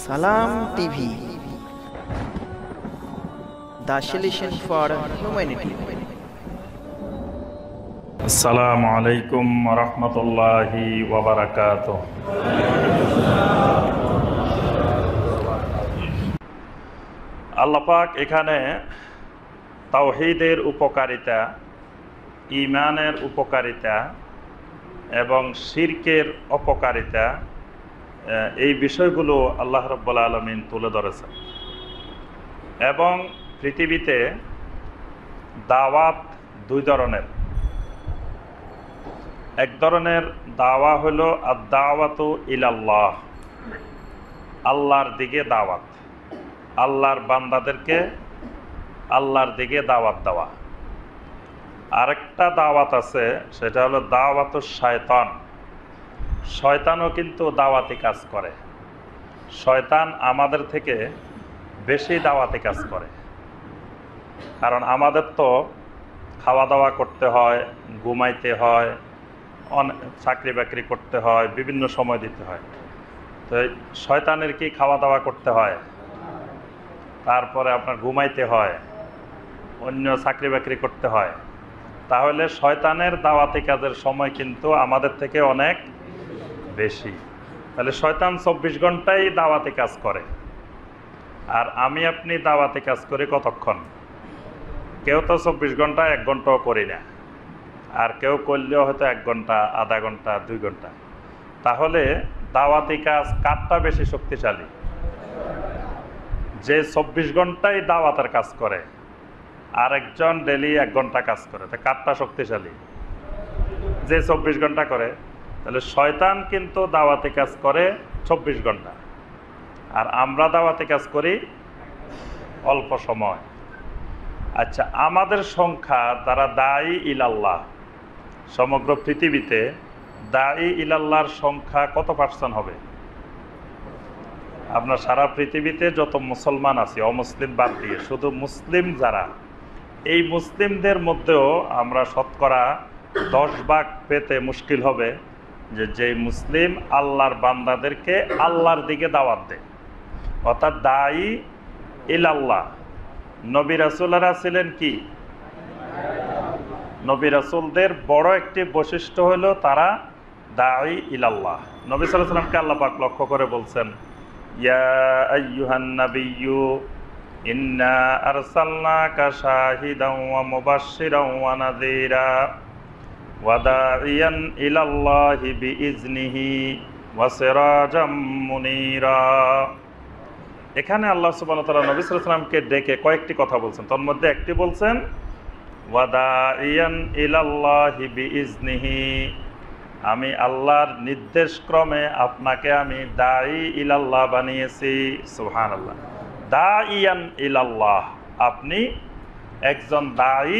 সালাম TV, the solution for humanity. আসসালামু আলাইকুম ওয়া রাহমাতুল্লাহি ওয়া বারাকাতুহু। আল্লাহ পাক এখানে তাওহীদের উপকারিতা, ঈমানের উপকারিতা এবং শিরকের অপকারিতা, এই বিষয়গুলো আল্লাহ রাব্বুল আলামিন তুলে ধরেছেন। এবং পৃথিবীতে দাওয়াত দুই ধরনের। এক ধরনের দাওয়া হলো আদ-দাওয়াতু ইলাল্লাহ, আল্লাহর দিকে দাওয়াত, আল্লাহর বান্দাদেরকে আল্লাহর দিকে দাওয়াত দেওয়া। আরেকটা দাওয়াত আছে, সেটা হলো দাওয়াতুশ শায়তান। শয়তানও কিন্তু দাওয়াতি কাজ করে। শয়তান আমাদের থেকে বেশি দাওয়াতি কাজ করে, কারণ আমাদের তো খাওয়া দাওয়া করতে হয়, ঘুমাইতে হয়, অনেক চাকরি বাকরি করতে হয়, বিভিন্ন সময় দিতে হয়। তো শয়তানের কি খাওয়া দাওয়া করতে হয়, তারপরে আপনার ঘুমাইতে হয়, অন্য চাকরি বাকরি করতে হয়। তাহলে শয়তানের দাওয়াতি কাজের সময় কিন্তু আমাদের থেকে অনেক বেশি। তাহলে শয়তান 24 ঘন্টাই দাওয়াতি কাজ করে, আর আমি আপনি দাওয়াতি কাজ করি কতক্ষণ? কেউ তো 24 ঘন্টা 1 ঘন্টাও করি না, আর কেউ করলেও হয়তো 1 ঘন্টা, আধা ঘন্টা, 2 ঘন্টা। তাহলে দাওয়াতি কাজ কারটা বেশি শক্তিশালী? যে 24 ঘন্টাই দাওয়াতের কাজ করে, আর একজন ডেলি 1 ঘন্টা কাজ করে, তো কারটা শক্তিশালী? যে 24 ঘন্টা করে। তাহলে শয়তান কিন্তু দাওয়াতি কাজ করে 24 ঘন্টা, আর আমরা দাওয়াতি কাজ করি অল্প সময়। আচ্ছা, আমাদের সংখ্যা যারা দায়ী ইলাল্লাহ, সমগ্র পৃথিবীতে দায়ী ইলাল্লাহর সংখ্যা কত পার্সেন্ট হবে? আপনার সারা পৃথিবীতে যত মুসলমান আছে, অমুসলিম বাদ দিয়ে শুধু মুসলিম যারা, এই মুসলিমদের মধ্যেও আমরা শতকরা 10 ভাগ পেতে মুশকিল হবে যে মুসলিম আল্লাহর বান্দাদেরকে আল্লাহর দিকে দাওয়াত দেয়, অর্থাৎ দায়ী ইলাল্লাহ। নবী রাসূলরা ছিলেন কি? নবী রাসূলদের বড় একটি বৈশিষ্ট্য হলো তারা দায়ী ইলাল্লাহ। নবী সাল্লাল্লাহু আলাইহি ওয়াসাল্লামকে আল্লাহ পাক লক্ষ্য করে বলছেন, ইয়া আইয়ুহান নাবিয়্যু ইন্না আরসালনাকা শাহিদান ওয়া মুবাশশিরান ওয়া নাযীরা ওয়া দাঈয়ান ইলাল্লাহি বিইজনিহি ওয়া সিরাজাম মুনীরা। এখানে আল্লাহ সুবহানাহু ওয়া তাআলা নবী সাল্লাল্লাহু আলাইহি ওয়াসাল্লামকে ডেকে কয়েকটি কথা বলছেন। তার মধ্যে একটি বলছেন ওয়া দাঈয়ান ইলাল্লাহি বিইজনিহি, আমি আল্লাহর নির্দেশক্রমে আপনাকে আমি দাঈ ইলাল্লাহ বানিয়েছি। সুবহানাল্লাহ। দাঈয়ান ইলাল্লাহ, আপনি একজন দাঈ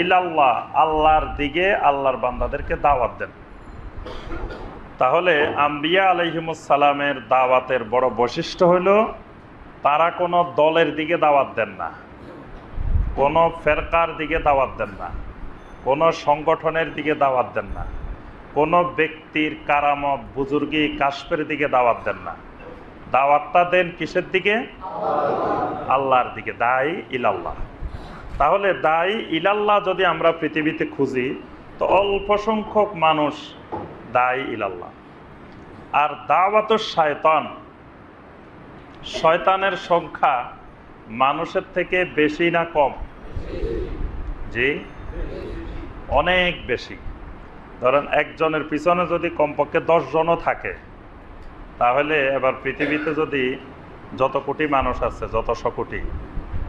ইলাল্লাহ, আল্লাহর দিকে আল্লাহর বান্দাদেরকে দাওয়াত দেন। তাহলে আম্বিয়া আলাইহিমুস সালামের দাওয়াতের বড় বৈশিষ্ট্য হলো তারা কোনো দলের দিকে দাওয়াত দেন না, কোনো ফেরকার দিকে দাওয়াত দেন না, কোনো সংগঠনের দিকে দাওয়াত দেন না, কোনো ব্যক্তির কারামত, বুজুর্গি, কাশফের দিকে দাওয়াত দেন না। দাওয়াতটা দেন কিসের দিকে? আল্লাহর দিকে, দায়ী ইলাল্লাহ। তাহলে দায়ী ইলাল্লাহ যদি আমরা পৃথিবীতে খুঁজি, তো অল্প সংখ্যক মানুষ দায়ী ইলাল্লাহ। আর দাওয়াতুশ শায়তান, শয়তানের সংখ্যা মানুষের থেকে বেশি না কম? জি, অনেক বেশি। ধরেন একজনের পিছনে যদি কমপক্ষে 10 জনও থাকে, তাহলে এবার পৃথিবীতে যদি যত কোটি মানুষ আছে, যত কোটি,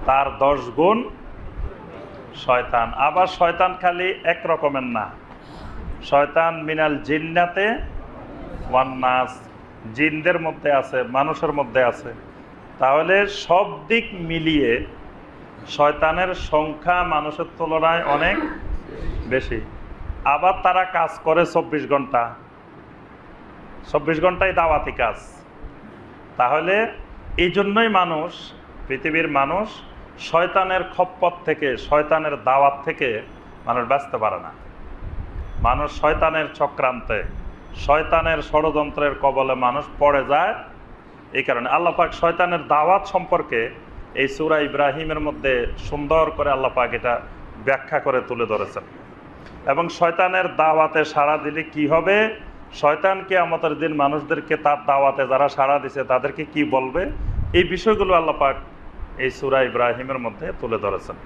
তার 10 গুণ শয়তান। আবার শয়তান খালি এক রকমের না, শয়তান মিনাল জিন্নাতে ওয়ান নাস, জিনদের মধ্যে আছে, মানুষের মধ্যে আছে। তাহলে সব দিক মিলিয়ে শয়তানের সংখ্যা মানুষের তুলনায় অনেক বেশি। আবার তারা কাজ করে 24 ঘন্টা, 24 ঘন্টায় দাওয়াতি কাজ। তাহলে এই জন্যই মানুষ, পৃথিবীর মানুষ শয়তানের খপ্পত থেকে, শয়তানের দাওয়াত থেকে মানুষ বাঁচতে পারে না। মানুষ শয়তানের চক্রান্তে, শয়তানের ষড়যন্ত্রের কবলে মানুষ পড়ে যায়, এই কারণে আল্লাহ পাক শয়তানের দাওয়াত সম্পর্কে এই সূরা ইব্রাহিমের মধ্যে সুন্দর করে আল্লাহ পাক এটা ব্যাখ্যা করে তুলে ধরেছেন। এবং শয়তানের দাওয়াতে সাড়া দিলে কি হবে, শয়তান কিয়ামতের দিন মানুষদেরকে তার দাওয়াতে যারা সাড়া দিছে তাদেরকে কি বলবে, এই বিষয়গুলো আল্লাহ পাক এই সূরা ইব্রাহিমের মধ্যে তুলে ধরেছেন।